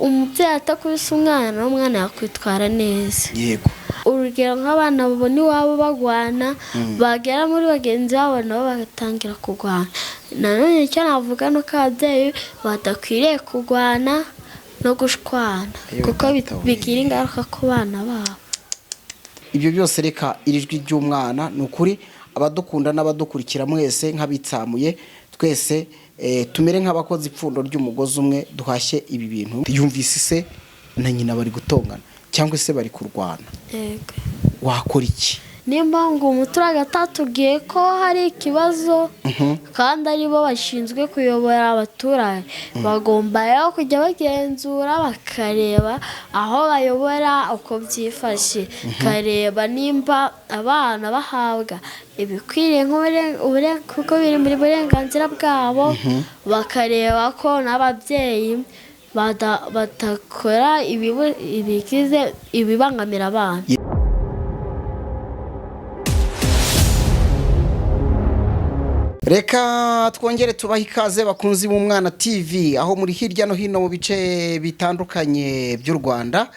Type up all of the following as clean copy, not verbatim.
umubyeyi atakubise umwana n'umwana yakwitwara neza. Yego. Urugero nk'abana babona iwabo bagwana bagera muri bagenzi babo nabo bagatangira kurwana. Nanone icyo navuga no ko ababyeyi badakwiriye kurwana no gushwana kuko bigira ingaruka ku bana babo. Ibyo byose reka irijwi ry'umwana ni ukuri abadukunda n'abadukurikira mwese nk'abitsamuye twese tumere nk'abakoze ipfundo ry'umugozi umwe duhashye ibi bintu. Yumvise se na nyina bari gutongana cyangwa se bari kurwana. Yego. Wakora iki? Nimba ngo umuturage atatubwiye ko hari ikibazo kandi aribo bashinzwe kuyobora abaturage, bagomba rero kujya bagenzura bakareba aho bayobora uko byifashe, kareba nimba abana bahabwa ibikwiriye kuko biri muri burenganzira bwabo, bakareba ko n'ababyeyi batakora ibigize ibibangamira abana. Reka twongere tubaha ikaze bakunzi b'Umwana TV aho muri hirya no hino mu bice bitandukanye by'u Rwanda,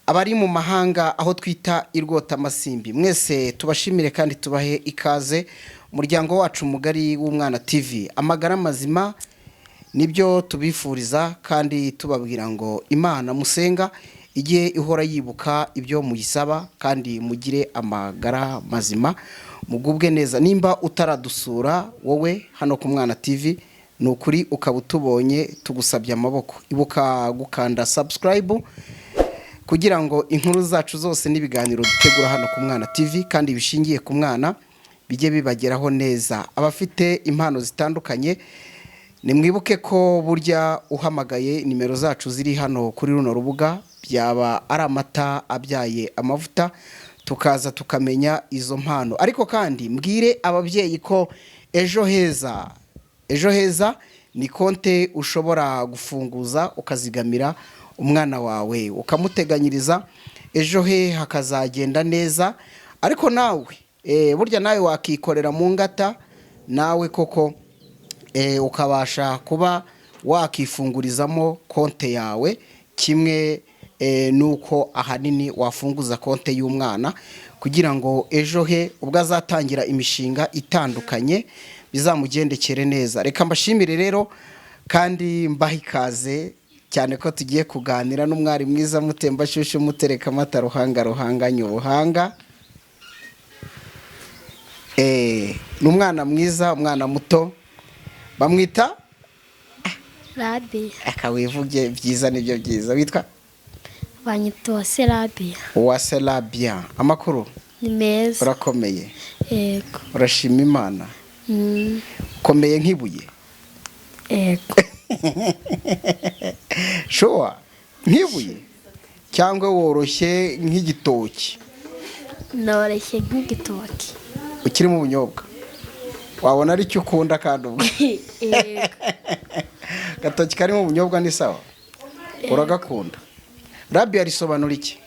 abari mu mahanga aho twita irwota amasimbi. Mwese tubashimire kandi tubahe ikaze umuryango wacu mugari w'Umwana TV. Amagara mazima nibyo tubifuriza kandi tubabwira ngo Imana musenga igihe ihora yibuka ibyo muyisaba kandi mugire amagara mazima, mugubwe neza. Nimba utaradusura wowe hano ku Mwana TV ni ukuri ukaba utubonye tugusabye amaboko, ibuka gukanda subscribe kugira ngo inkuru zacu zose n'ibiganiro dutegura hano ku Mwana TV kandi bishingiye ku mwana bijye bibageraho neza. Abafite impano zitandukanye nimwibuke ko burya uhamagaye nimero zacu ziri hano kuri runo rubuga, byaba ari amata abyaye amavuta tukaza tukamenya izo mpano. Ariko kandi mbwire ababyeyi ko ejo heza ni konte ushobora gufunguza ukazigamira umwana wawe ukamuteganyiriza ejo he hakazagenda neza. Ariko nawe burya nawe wakikorera mu ngata nawe koko ukabasha kuba wakifungurizamo konte yawe, kimwe nuko ahanini wafunguza konte y'umwana kugira ngo ejo he ubwo azatangira imishinga itandukanye bizamugendekere neza. Reka mbashimire rero kandi mbaha ikaze cyane ko tugiye kuganira n'umwari mwiza mutemba shushu mutereka amata ruhanganye ubuhanga. N'umwana mwiza, umwana muto bamwita Rabia. Akawivuge byiza nibyo byiza. Witwa? Banyita Uwase Rabia. Uwase Rabia. Amakuru? Ni meza. Urakomeye? Yego. Urashima Imana? Komeye nk'ibuye? Yego. Showa nk'ibuye cyangwa woroshye nk'igitoki? Noroshye nk'igitoki. Ukiri mu bunyobwa wabona ari cyo ukunda kandi ubwo? Yego. Gatoki kari mu bunyobwa ni sawa? Uragakunda? Rabia risobanura iki?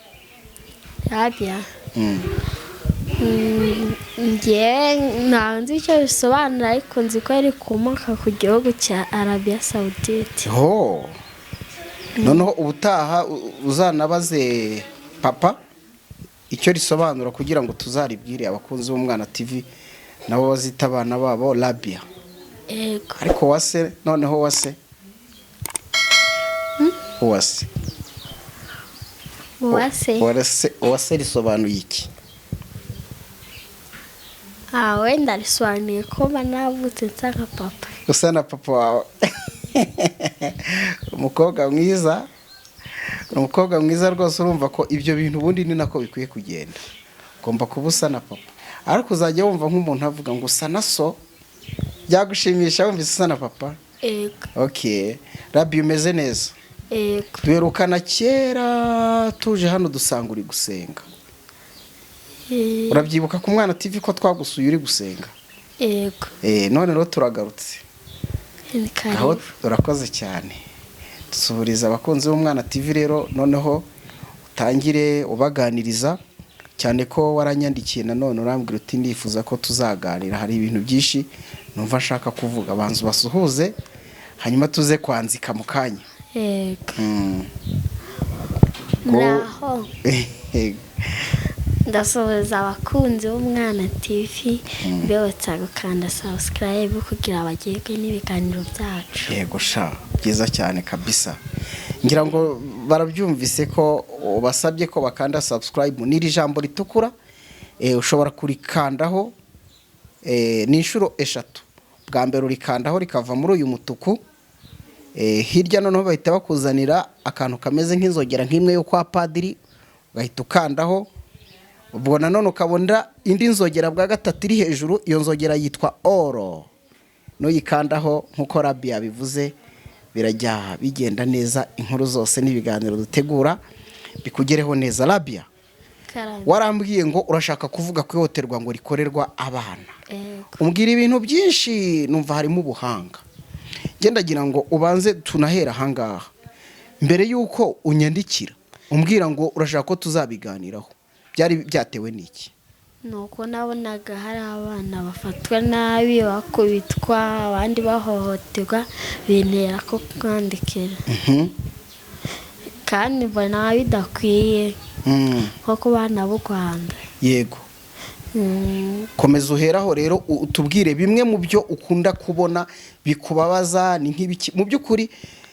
Rabia. Nzi icyo bisobanura ariko nzi ko ari kumoka ku gihugu cya Arabia Saudite. Noneho ubutaha uzanabaze papa icyo risobanura kugira ngo tuzaribwire abakunzi b'Umwana TV nabo bazita abana babo Rabia. Yego. Ariko Uwase, noneho Uwase? Uwase. Uwase risobanuye iki? Wenda risobanuye ko banavutse nsa nka papa. Usa na papa wawe. Umukobwa mwiza rwose. Urumva ko ibyo bintu ubundi ni nako bikwiye kugenda, ugomba kuba usa na papa. Ariko uzajya wumva nk'umuntu avuga ngo usa na so, byagushimisha wumvise usa na papa? Yego. Rabia umeze neza? Yego. Duherukana kera tuje hano dusanga uri gusenga. Urabyibuka ku Mwana TV ko twagusuye uri gusenga? Yego. None rero turagarutse. Aho urakoze cyane. Dusubiriza abakunzi b'Umwana TV rero, noneho utangire ubaganiriza cyane ko waranyandikiye nanone urambwira uti ndifuza ko tuzaganira, hari ibintu byinshi numva nshaka kuvuga. Banzu basuhuze hanyuma tuze kwanzika mu kanya. yego Ngo- naho ndasuhuza abakunzi b'Umwana TV bibutsa gukanda subscribe kugira bagirwe n'ibiganiro byacu. yego sha byiza cyane kabisa. Ngira ngo barabyumvise ko basabye ko bakanda subscribe n'iri jambo ritukura, ushobora kurikandaho n'inshuro 3. Bwa mbere urikandaho rikava muri uyu mutuku, hirya noneho bahita bakuzanira akantu kameze nk'inzogera nk'imwe yo kwa padiri, ugahita ukandaho. Ubwo nanone ukabona indi nzogera bwa gatatu iri hejuru, iyo nzogera yitwa oro. Nuyikandaho nk'uko Rabi yabivuze, birajya bigenda neza, inkuru zose n'ibiganiro dutegura bikugereho neza. Rabia, warambwiye ngo urashaka kuvuga ku ihohoterwa ngo rikorerwa abana. Umbwira ibintu byinshi, numva harimo ubuhanga. Gendagira ngo ubanze tunahera ahangaha mbere yuko unyandikira umbwira ngo urashaka ko tuzabiganiraho. Byari byatewe n'iki? Nuko nabonaga hari abana bafatwa nabi, bakubitwa, abandi bahohoterwa, bintera ko kwandikira. Kandi mbona bidakwiye nko ku bana b'u Rwanda. Yego. Komeza uheraho rero utubwire bimwe mu byo ukunda kubona bikubabaza ni nk'ibiki. Mu by'ukuri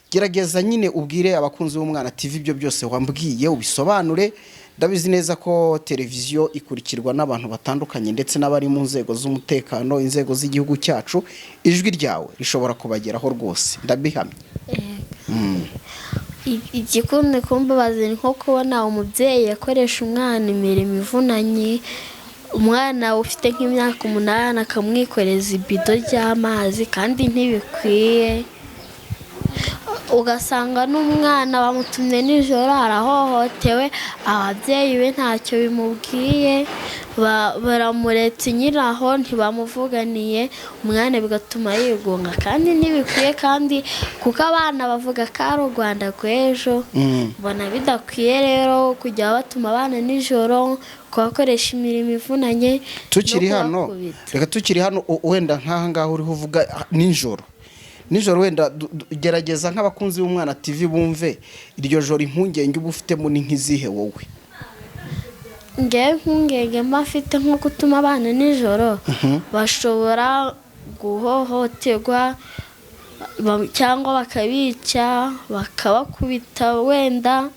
gerageza nyine ubwire abakunzi b'Umwana TV ibyo byose wambwiye ubisobanure. Ndabizi neza ko televiziyo ikurikirwa n'abantu batandukanye ndetse n'abari mu nzego z'umutekano, inzego z'igihugu cyacu. Ijwi ryawe rishobora kubageraho rwose, ndabihamye. Igikunde kumbabaza ni nko kubona umubyeyi yakoresha umwana imirimo ivunanye, umwana ufite nk'imyaka 8 akamwikoreza ibido ry'amazi kandi ntibikwiye. Ugasanga n'umwana bamutumye nijoro arahohotewe, ababyeyi be ntacyo bimubwiye, baramuretse nyiraho ntibamuvuganiye, umwana bigatuma yigunga kandi ntibikwiye. Kandi kuko abana bavuga ko ari u Rwanda rw'ejo, mbona bidakwiye rero kujya batuma abana nijoro kubakoresha imirimo ivunanye. Tukiri hano, reka tukiri hano wenda nk'aha ngaho uriho uvuga nijoro wenda gerageza nk'abakunzi b'Umwana TV bumve iryo joro impungenge uba ufitemo ni nk'izihe wowe? Ngewe impungenge mba mfite nko gutuma abana nijoro bashobora guhohoterwa cyangwa bakabica, bakabakubita wenda.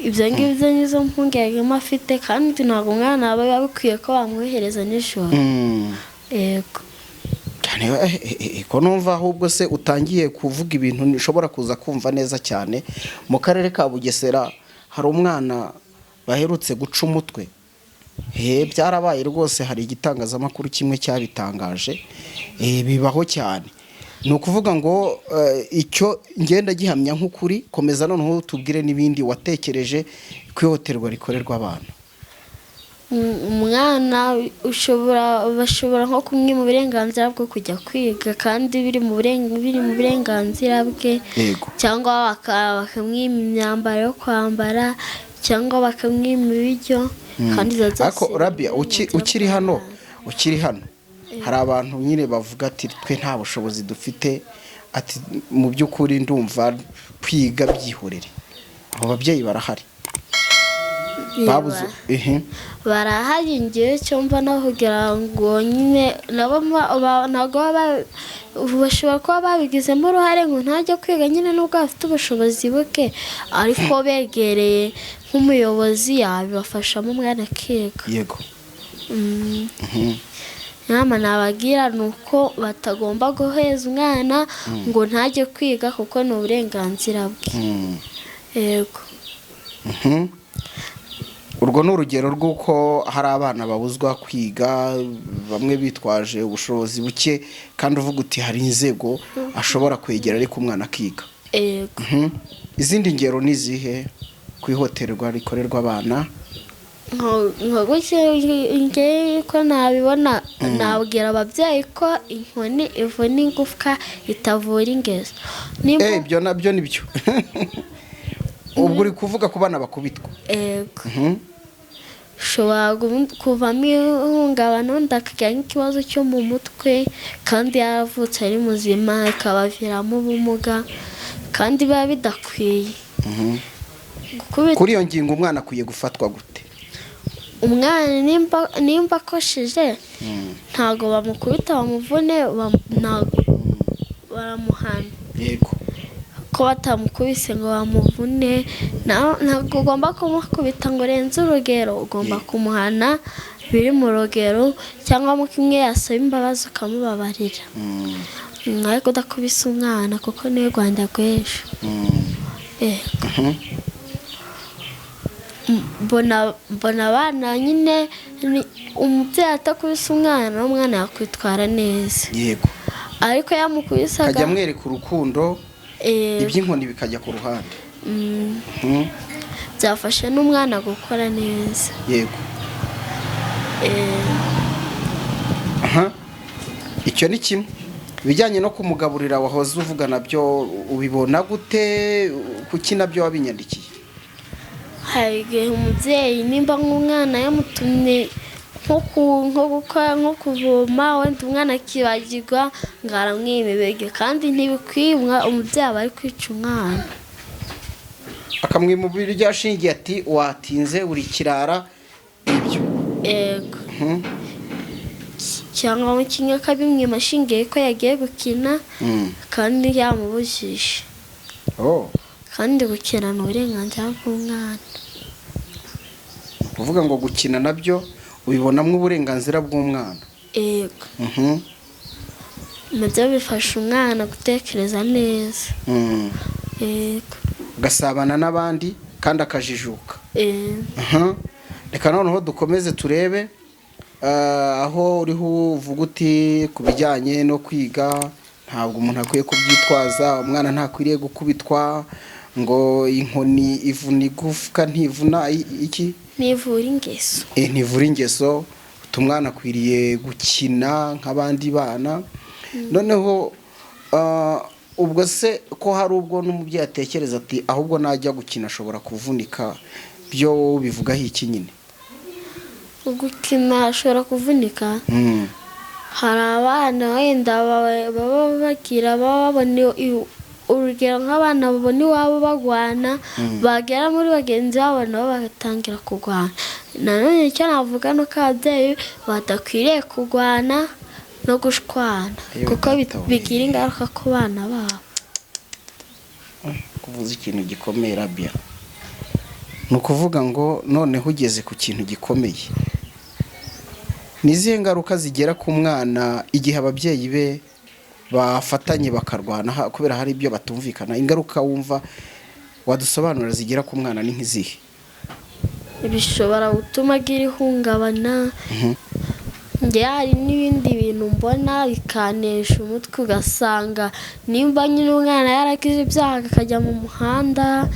Ibyo ngibyo nizo mpungenge mba mfite, kandi ntabwo umwana aba bikwiye ko bamwohereza nijoro. Yego. Ko numva ahubwo se utangiye kuvuga ibintu nishobora kuza kumva neza cyane. Mu karere ka Bugesera hari umwana baherutse guca umutwe. Byarabaye rwose, hari igitangazamakuru kimwe cyabitangaje. Bibaho cyane. Ni ukuvuga ngo icyo ngenda gihamya nk'ukuri. Komeza noneho tubwire n'ibindi watekereje ku ihohoterwa rikorerwa abana. Umwana bashobora nko kumwe mu burenganzira bwo kujya kwiga kandi biri mu burenganzira bwe, cyangwa bakamwima imyambaro yo kwambara, cyangwa bakamwima ibiryo. Kandi ariko Rabia, ukiri hano hari abantu nyine bavuga ati twe nta bushobozi dufite, ati mu by'ukuri ndumva kwiga byihorere. Abo babyeyi barahari? Babuze barahari. Ngewe cyumva no kugira ngo nyine nabo ntabwo bashobora kuba babigizemo uruhare ngo ntajya kwiga nyine nubwo bafite ubushobozi buke, ariko begereye nk'umuyobozi yabibafashamo umwana akiga. Yego. Inama nabagira ni uko batagomba guheza umwana ngo ntajye kwiga kuko ni uburenganzira bwe. Yego. Urwo ni urugero rw'uko hari abana babuzwa kwiga, bamwe bitwaje ubushobozi buke, kandi uvuga uti hari inzego ashobora kwegera ariko umwana akiga. Yego. Izindi ngero ni izihe ku ihohoterwa rikorerwa abana? Ngewe ko nabibona, nabwira ababyeyi ko inkoni ivuna ingufwa itavura ingeso. Ibyo nabyo ni byo. Ubwo uri kuvuga ku bana bakubitwa? Yego. Ushobora kuvamo ihungabana, wenda akagira nk'ikibazo cyo mu mutwe kandi yaravutse ari muzima, ikabaviramo ubumuga. kandi biba bidakwiye. Kuri iyo ngingo umwana akwiye gufatwa gute? Umwana nimba akosheje ntago bamukubita bamuvune, baramuhana. Yego. Ko batamukubise ngo bamuvune, ntabwo ugomba kumukubita ngo urenze urugero, ugomba kumuhana biri mu rugero, cyangwa mu kimwe yasaba imbabazi ukamubabarira. Ariko udakubise umwana kuko niwe Rwanda rw'ejo. Mbona abana nyine umubyeyi atakubise umwana n'umwana yakwitwara neza. Yego. Ariko yamukubisaga akajya amwereka urukundo, iby'inkoni bikajya ku ruhande. byafashe n'umwana gukora neza. Yego. Icyo ni kimwe. Ibijyanye no kumugaburira wahoze uvuga nabyo ubibona gute? Kuki nabyo wabinyandikiye? Hari igihe umubyeyi nimba nk'umwana yamutumye nko gukora nko kuvoma, wenda umwana akibagirwa ngo aramwima ibiryo, kandi ntibikwiye umubyeyi aba ari kwica umwana. Akamwima ibiryo ashingiye ati watinze uri kirara ibyo. Yego. Cyangwa mu kimwe akabimwima ashingiye ko yagiye gukina kandi yamubujije. Kandi gukina ni uburenganzira bw'umwana. Uvuga ngo gukina nabyo ubibonamo uburenganzira bw'umwana? Yego. Nabyo bifasha umwana gutekereza neza. Yego. Gasabana n'abandi kandi akajijuka. Reka noneho dukomeze turebe aho uriho uvuga uti ku bijyanye no kwiga ntabwo umuntu akwiye kubyitwaza, umwana ntakwiriye gukubitwa ngo inkoni ivuna igufwa ntivuna iki? Nivura ingeso. Ntivura ingeso. Umwana akwiriye gukina nk'abandi bana. Noneho ubwo se ko hari ubwo n'umubyeyi atekereza ati ahubwo najya gukina ashobora kuvunika, byo bivugaho iki nyine? Gukina ashobora kuvunika. Hari abana wenda baba bagira babona urugero nk'abana babona iwabo bagwana, bagera muri bagenzi babo nabo bagatangira kurwana. Nanone icyo navuga nuko ababyeyi badakwiriye kurwana no gushwana kuko bigira ingaruka ku bana babo. Kuvuza ikintu gikomeye Rabia. Ni ukuvuga ngo noneho ugeze ku kintu gikomeye. Ni izihe ngaruka zigera ku mwana igihe ababyeyi be bafatanye bakarwana kubera hari ibyo batumvikana? Ingaruka wumva wadusobanura zigera ku mwana ni nk'izihe? Bishobora gutuma agira ihungabana. Hari n'ibindi bintu mbona bikanesha umutwe, ugasanga nimba nyine umwana yaragize ibyaha akajya mu muhanda,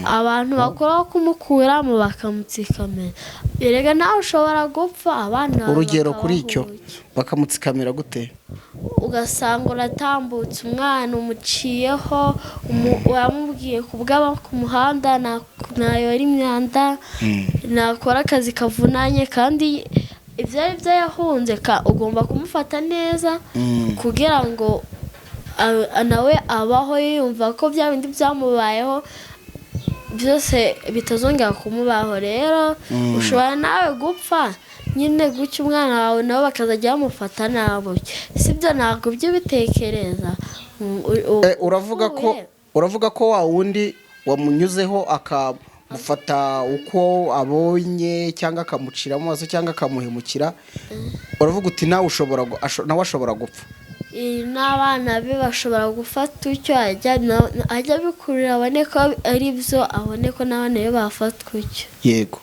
abantu bakora kumukuramo bakamutsikamira. Erega nawe ushobora gupfa abana. Urugero kuri icyo bakamutsikamira gute? Ugasanga uratambutse umwana umuciyeho, wamubwiye kubwaba ku muhanda nayora imyanda, nakora akazi kavunanye, kandi ibyo ari byo yahunze ugomba kumufata neza kugira ngo nawe abaho yumva ko bya bindi byamubayeho byose bitazongera kumubaho. Rero ushobora nawe gupfa nyine gutya umwana wawe nabo bakazajya bamufata nabi. Sibyo ntabwo byo bitekereza. Uravuga ko wa wundi wamunyuzeho akamufata uko abonye cyangwa akamucira amaso cyangwa akamuhemukira, uravuga uti nawe ashobora gupfa? N'abana be bashobora gufata icyo ajya abikurira, abone ko ari byo, abone ko n'abana be bafatwa icyo. Yego.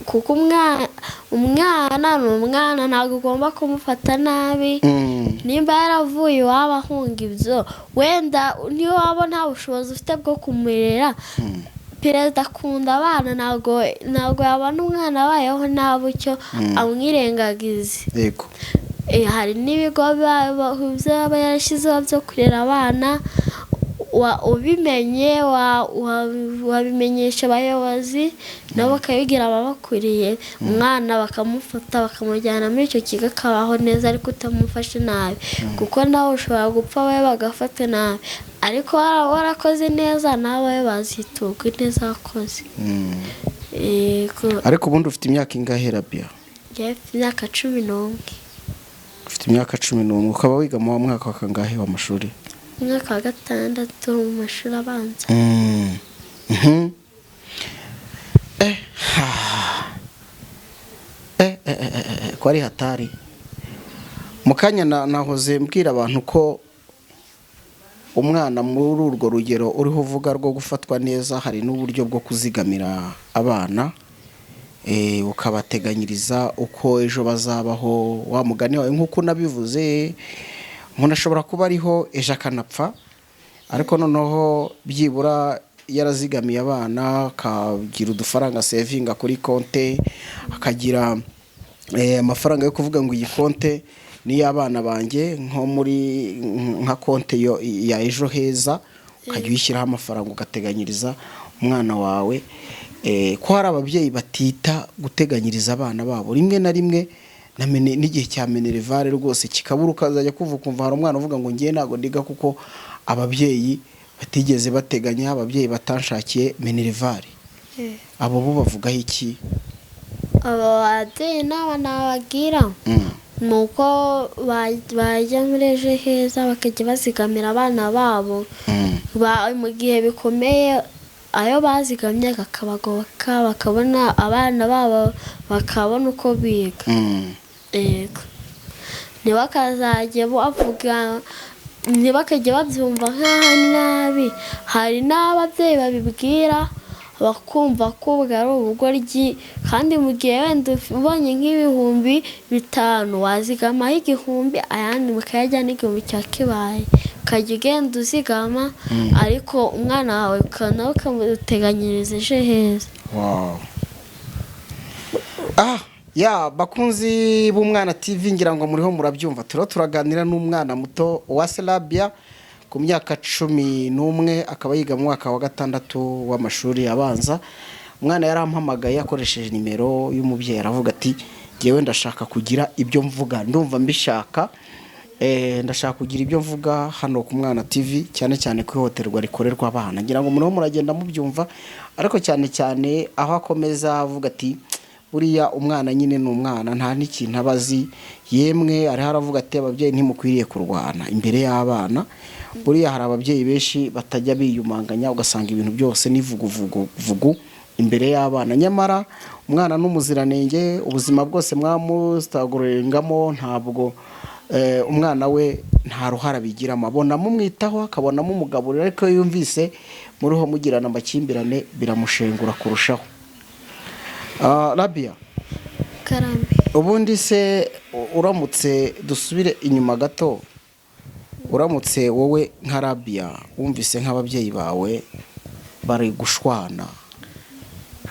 Kuko umwana ni umwana, ntabwo ugomba kumufata nabi. Nimba yaravuye iwabo ahunga ibyo, wenda niyo waba nta bushobozi ufite bwo kumurera, perezida akunda abana, ntabwo yabona umwana abayeho nabi icyo amwirengagize. Yego. Hari n'ibigo byaba yarashyizeho byo kurera abana, ubimenye wabimenyesha abayobozi nabo bakabigira ababakuriye umwana bakamufata bakamujyana muri icyo kigo akabaho neza ariko utamufashe nabi kuko nawe ushobora gupfa we bagafata nabi ariko warakoze neza nawe baziturwa neza wakoze. ariko ubundi ufite imyaka ingahe Rabia? Mfite imyaka 11. Ufite imyaka 11 ukaba wiga mu mwaka wa kangahe wa mashuri? Mwaka wa 6 mu mashuri abanza. Kwari hatari mukanya nahoze mbwira abantu ko umwana muri urwo rugero uriho uvuga rwo gufatwa neza hari n'uburyo bwo kuzigamira abana ukabateganyiriza uko ejo bazabaho wa mugani wawe nk'uko nabivuze umuntu ashobora kuba ariho ejo akanapfa ariko noneho byibura yarazigamiye abana akagira udufaranga savinga kuri konte akagira amafaranga yo kuvuga ngo iyi konte ni y'abana banjye nko muri nka konte ya ejo heza ukajya uyishyiraho amafaranga ugateganyiriza umwana wawe ko hari ababyeyi batita guteganyiriza abana babo rimwe na rimwe n'igihe cya minerivare rwose kikabura ukazajya kumva hari umwana uvuga ngo ngiye ntago ndiga kuko ababyeyi batigeze bateganya ababyeyi batanshakiye minerivare abo bo bavugaho iki? Abo babyeyi n'abana bagira nuko bajya muri ejo heza bakajya bazigamira abana babo mu gihe bikomeye ayo bazigamye kakabagoboka bakabona abana babo bakabona uko biga. Ntibakazajye bavuga ntibakajye babyumva nk'aho nabi hari n'ababyeyi babibwira bakumva ko ari ubugoryi kandi mu gihe wenda ubonye nk'ibihumbi 5 wazigamaho 1,000 ayandi mukayajyana 1,000 cya kibaye ukajya ugenda uzigama ariko umwana wawe nawe ukamuteganyiriza ejo heza. Bakunzi b'Umwana TV ngira ngo muriho murabyumva turaganira n'umwana muto wa Rabia ku myaka 11 akaba yiga mu mwaka wa 6 w'amashuri abanza. Umwana yarampamagaye akoresheje nimero y'umubyeyi aravuga ati ngewe ndashaka kugira ibyo mvuga ndumva mbishaka ndashaka kugira ibyo mvuga hano ku Mwana TV cyane cyane kwihoterwa rikorerwa abana ngira ngo muriho muragenda mubyumva ariko cyane cyane aho akomeza avuga ati buriya umwana nyine n'umwana nta n'ikintu abazi yemwe ari haravuga ati ababyeyi ntimukwiriye kurwana imbere y'abana buriya hari ababyeyi benshi batajya biyumanganya ugasanga ibintu byose nivugu imbere y'abana nyamara umwana n'umuziranenge ubuzima bwose mwamustagurengamo ntabwo umwana we nta ruhara bigiramo abona mumwitaho akabonamo umugaburira ariko yumvise muriho mugirana amakimbirane biramushengura kurushaho. Rabia Karame ubundi se uramutse dusubire inyuma gato uramutse wowe nka Rabia wumvise nk'ababyeyi bawe bari gushwana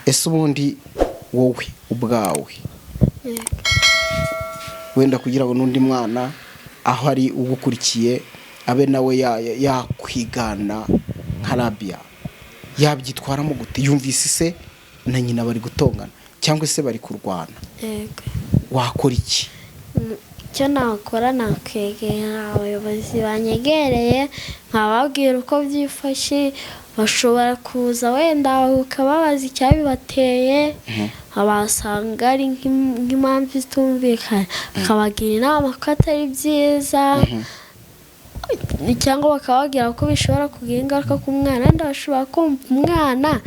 ese ubundi wowe ubwawe wenda kugira ngo n'undi mwana aho ari ugukurikiye abe nawe yakwigana nka Rabia yabyitwaramo gute yumvise se na nyina bari gutongana cyangwa se bari kurwana wakora iki? Icyo nakora nakwegera abayobozi banyegereye nkababwira uko byifashe bashobora kuza wenda ukababaza icyabibateye abasanga ari nk'impamvu itumvikana akabagira inama ko atari byiza cyangwa bakababwira ko bishobora kugira ingaruka ku mwana ndabashobora kumva umwana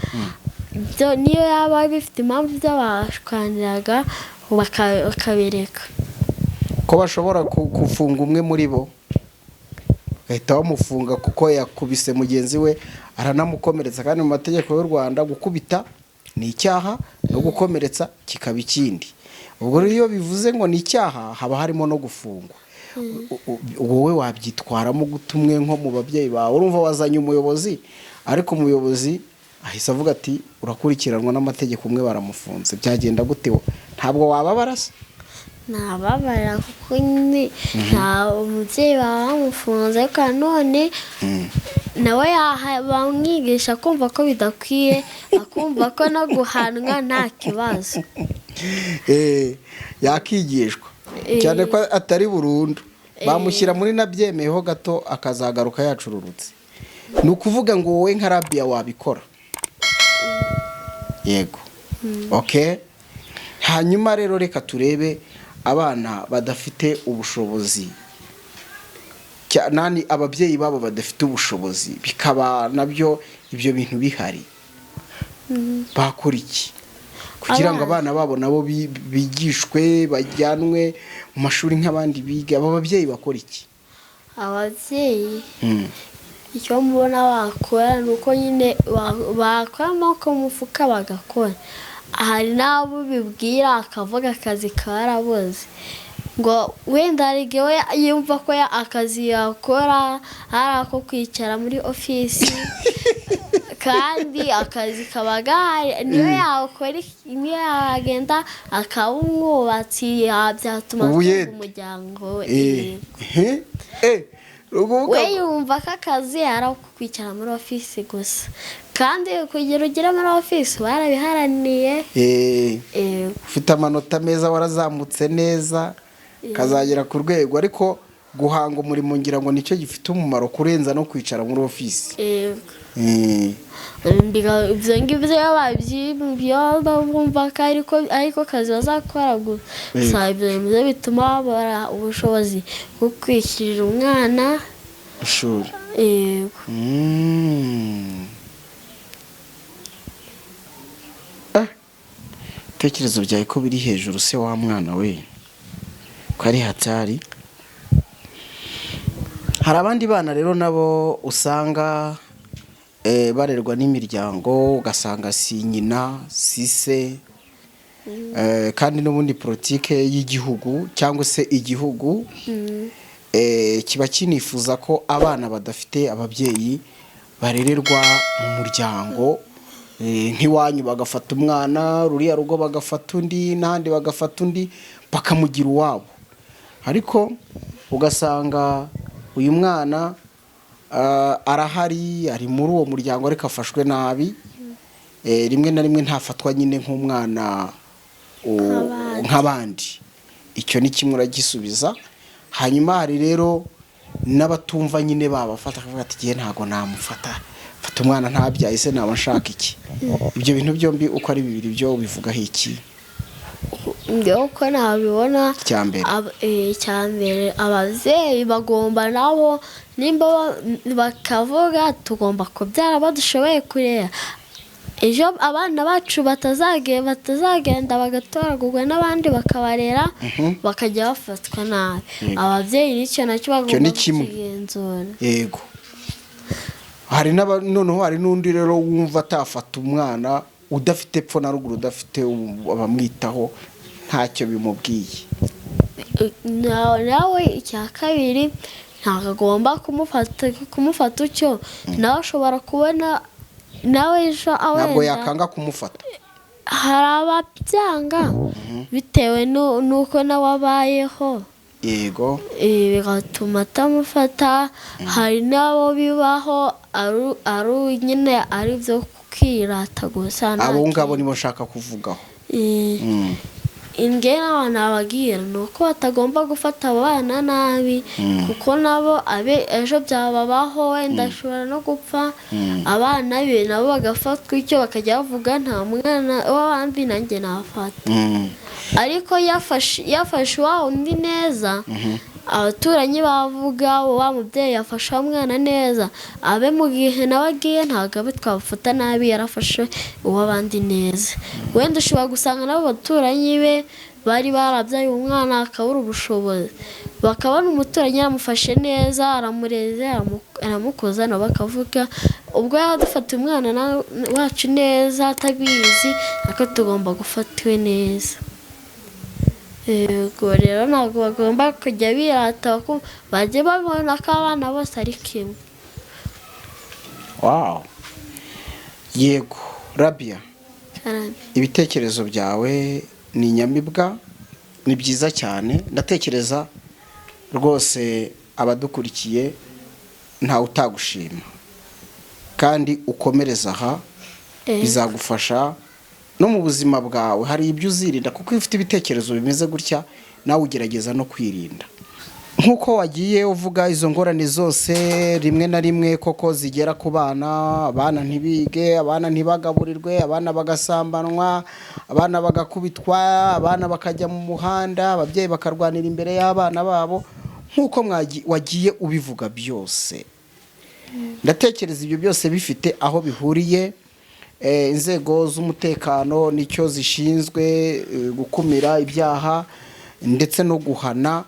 niyo yaba bifite impamvu by'abashwaniraga bakabireka ko bashobora kufunga umwe muri bo bahita bamufunga kuko yakubise mugenzi we aranamukomeretsa kandi mu mategeko y'u Rwanda gukubita ni icyaha no gukomeretsa kikaba ikindi ubwo iyo bivuze ngo ni icyaha haba harimo no gufungwa wowe wabyitwaramo gutumwe nko mu babyeyi bawe urumva wazanye umuyobozi ariko umuyobozi ahise avuga ati urakurikiranwa n'amategeko umwe baramufunze byagenda gute ntabwo wababara se? Nababara kuko nta umubyeyi bamufunze ariko none nawe bamwigisha kumva ko bidakwiye akumva ko no guhanwa nta kibazo. yakigishwa cyane ko atari burundu, bamushyira muri nabyemeyeho gato akazagaruka yacururutse. ni ukuvuga ngo wowe nka Rabia wabikora? Yego. Okay, hanyuma rero reka turebe abana badafite ubushobozi, nani ababyeyi babo badafite ubushobozi, bikaba nabyo ibyo bintu bihari, bakora iki kugira ngo abana babo nabo bigishwe bajyanwe mu mashuri nk'abandi biga? Aba babyeyi bakora iki? Ababyeyi icyo mbona bakora ni uko nyine bakora amaboko mu mufuka bagakora. Hari n'abo bibwira akavuga akazi karabuze, ngo wenda hari igihe we yumva ko akazi yakora ari ako kwicara muri ofisi kandi akazi kaba gahari. Niyo yakora, niyo yagenda akaba umwubatsi, byatuma atunga umuryango we. We yumva ko akazi ari ako kwicara muri ofisi gusa, kandi kugira ugere muri ofisi warabiharaniye. Ufite amanota meza, warazamutse neza, kazagera ku rwego, ariko guhanga umurimo ngira ngo nicyo gifite umumaro kurenza no kwicara muri ofisi. Ibyo ngibyo bumva ko ariko kazi bazakora gusa, ibyo bituma babura ubushobozi bwo kwishyurira umwana ishuri. Ibitekerezo byawe ko biri hejuru se wa mwana we, ko ari hatari. Hari abandi bana rero nabo usanga barerwa n'imiryango, ugasanga si nyina si se, kandi n'ubundi politike y'igihugu cyangwa se igihugu kiba kinifuza ko abana badafite ababyeyi barererwa mu muryango. Nk'iwanyu bagafata umwana, ruriya rugo bagafata undi, n'ahandi bagafata undi bakamugira uwabo, ariko ugasanga uyu mwana arahari, ari muri uwo muryango ariko afashwe nabi. Rimwe na rimwe ntafatwa nyine nk'umwana nk'abandi. Icyo ni kimwe uragisubiza. Hanyuma hari rero n'abatumva nyine babafata akavuga ati gihe ntago namufata, fata umwana ntabyaye se naba nshaka iki. Ibyo bintu byombi uko ari bibiri byo bivugaho iki? Uko nabibona, icyambere ababyeyi bagomba nabo nimba bakavuga tugomba kubyara badushoboye kurera, ejo abana bacu batazagenda bagatoragurwa n'abandi bakabarera bakajya bafatwa nabi. Ababyeyi nicyo nacyo bagomba kugenzura. Yego. Hari noneho hari n'undi rero wumva atafata umwana udafite epfo na ruguru, udafite abamwitaho, ntacyo bimubwiye. Nawe icya kabiri ntabwo agomba kumufata utyo, nawe ashobora kubona nawe ejo ntabwo yakanga kumufata. Hari ababyanga bitewe n'uko nawe abayeho. Yego. Bigatuma atamufata. Hari n'abo bibaho ari nyine ari byo kwirata gusa. Abo ngabo nibo nshaka kuvugaho. Inge n'abana bagira ni uko batagomba gufata abana nabi, kuko nabo ejo byababaho, wenda ashobora no gupfa. Abana be nabo bagafatwa icyo bakajya bavuga nta mwana w'abandi nanjye nafata. Ariko yafashe wa undi neza, abaturanyi bavuga wa mubyeyi yafashe umwana neza, abe mu gihe nawe agiye ntabwo abe twabafata nabi, yarafashe uw'abandi neza. Wenda ushobora gusanga nabo baturanyi be bari barabyaye umwana akabura ubushobozi, bakabona umuturanyi yaramufashe neza, aramureze, aramukoza, nabo bakavuga ubwo yadufata umwana wacu neza atabizi, ariko tugomba gufatiwe neza. Yego rero ntabwo bagomba kujya birata, bajye babona ko abana bose ari kimwe. Wow. Yego. Rabia, ibitekerezo byawe ni inyamibwa, ni byiza cyane. Ndatekereza rwose abadukurikiye ntawe utagushima. kandi ukomereza aha bizagufasha no mu buzima bwawe. Hari ibyo uzirinda kuko iyo ufite ibitekerezo bimeze gutya nawe ugerageza no kwirinda. Nk'uko wagiye uvuga izo ngorane zose rimwe na rimwe koko zigera ku bana, abana ntibige, abana ntibagaburirwe, abana bagasambanwa, abana bagakubitwa, abana bakajya mu muhanda, ababyeyi bakarwanira imbere y'abana babo, nk'uko wagiye ubivuga byose. Ndatekereza ibyo byose bifite aho bihuriye. Inzego z'umutekano nicyo zishinzwe gukumira ibyaha ndetse no guhana.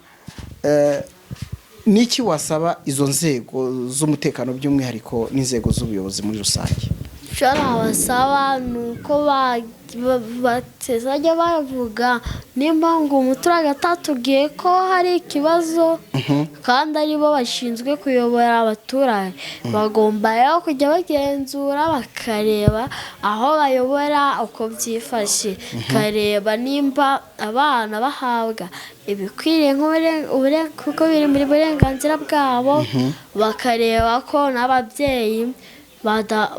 Niki wasaba izo nzego z'umutekano by'umwihariko n'inzego z'ubuyobozi muri rusange? Abasaba nuko batezajya bavuga nimba ngo umuturage atatubwiye ko hari ikibazo kandi aribo bashinzwe kuyobora abaturage, bagomba rero kujya bagenzura bakareba aho bayobora uko byifashe, kareba nimba abana bahabwa ibikwiriye kuko biri muri burenganzira bwabo, bakareba ko n'ababyeyi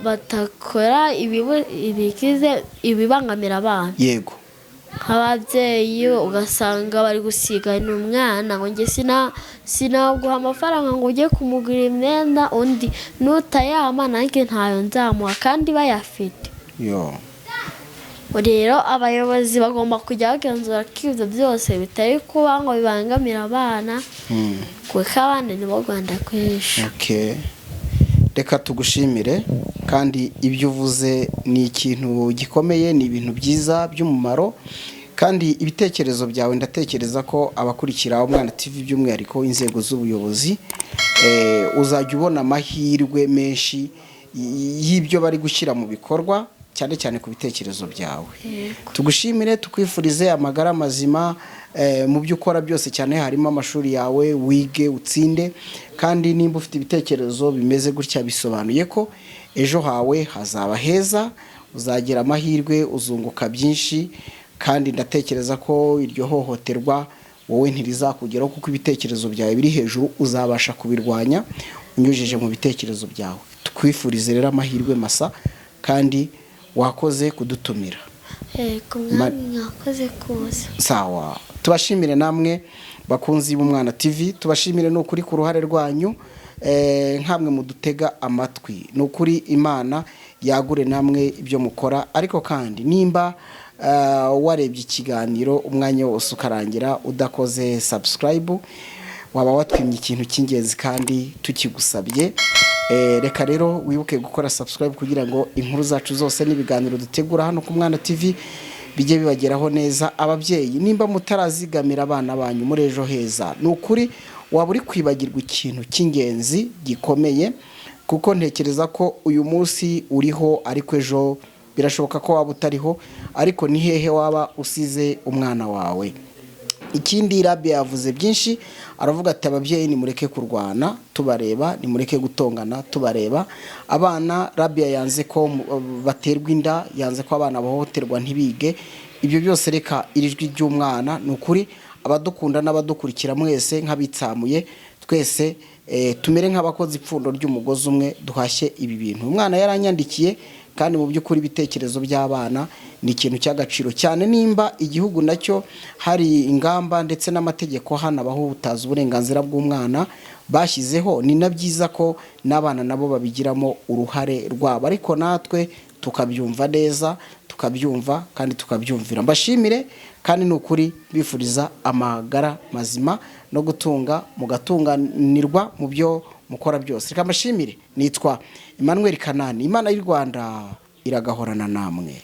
batakora ibigize ibibangamira abana. Yego, nk'ababyeyi ugasanga bari gusigana umwana ngo njye sinaguha amafaranga ngo ujye kumugura imyenda, undi nutayama nanjye ntayo nzamuha kandi bayafite. Rero abayobozi bagomba kujya bagenzura ko ibyo byose bitari kuba ngo bibangamira abana, kuko abana nibo Rwanda rwinshi. Reka tugushimire, kandi ibyo uvuze ni ikintu gikomeye, ni ibintu byiza by'umumaro, kandi ibitekerezo byawe ndatekereza ko abakurikira Umwana TV by'umwihariko inzego z'ubuyobozi uzajya ubona amahirwe menshi y'ibyo bari gushyira mu bikorwa, cyane cyane ku bitekerezo byawe. Tugushimire, tukwifurize amagara mazima mu byo ukora byose, cyane harimo amashuri yawe, wige utsinde, kandi nimba ufite ibitekerezo bimeze gutya bisobanuye ko ejo hawe hazaba heza, uzagira amahirwe, uzunguka byinshi, kandi ndatekereza ko iryo hohoterwa wowe ntirizakugeraho kuko ibitekerezo byawe biri hejuru, uzabasha kubirwanya unyujije mu bitekerezo byawe. Tukwifurize rero amahirwe masa, kandi wakoze kudutumira. Mwakoze kuza. Sawa, tubashimire namwe bakunzi b'Umwana TV, tubashimire n'ukuri ku ruhare rwanyu, nkamwe mudutega amatwi. N'ukuri Imana yagure namwe ibyo mukora, ariko kandi nimba warebye ikiganiro umwanya wose ukarangira udakoze subscribe, waba watwimye ikintu cy'ingenzi kandi tukigusabye. Reka rero wibuke gukora subscribe kugira ngo inkuru zacu zose n'ibiganiro dutegura hano ku Mwana TV bijye bibageraho neza. Ababyeyi, nimba mutarazigamira abana banyu muri ejo heza, n'ukuri waba uri kwibagirwa ikintu cy'ingenzi gikomeye, kuko ntekereza ko uyu munsi uriho ariko ejo birashoboka ko waba utariho, ariko ni hehe waba usize umwana wawe. Ikindi Rabia yavuze byinshi, aravuga ati ababyeyi nimureke kurwana tubareba, nimureke gutongana tubareba. Abana Rabia yanze ko baterwa inda, yanze ko abana bahohoterwa ntibige. Ibyo byose reka irijwi ry'umwana, n'ukuri abadukunda n'abadukurikira mwese nk'abitsamuye twese tumere nk'abakoze ipfundo ry'umugozi umwe, duhashye ibi bintu. Umwana yaranyandikiye, kandi mu by'ukuri ibitekerezo by'abana ni ikintu cy'agaciro cyane. Nimba igihugu nacyo hari ingamba ndetse n'amategeko hana bahutaza uburenganzira bw'umwana bashyizeho, ni na byiza ko n'abana nabo babigiramo uruhare rwabo, ariko natwe tukabyumva neza, tukabyumva kandi tukabyumvira. Mbashimire, kandi n'ukuri bifuriza amagara mazima no gutunga mugatunganirwa mu byo mukora byose. Reka mbashimire, nitwa Emmanuel Kanani. Imana y'u Rwanda iragahorana namwe.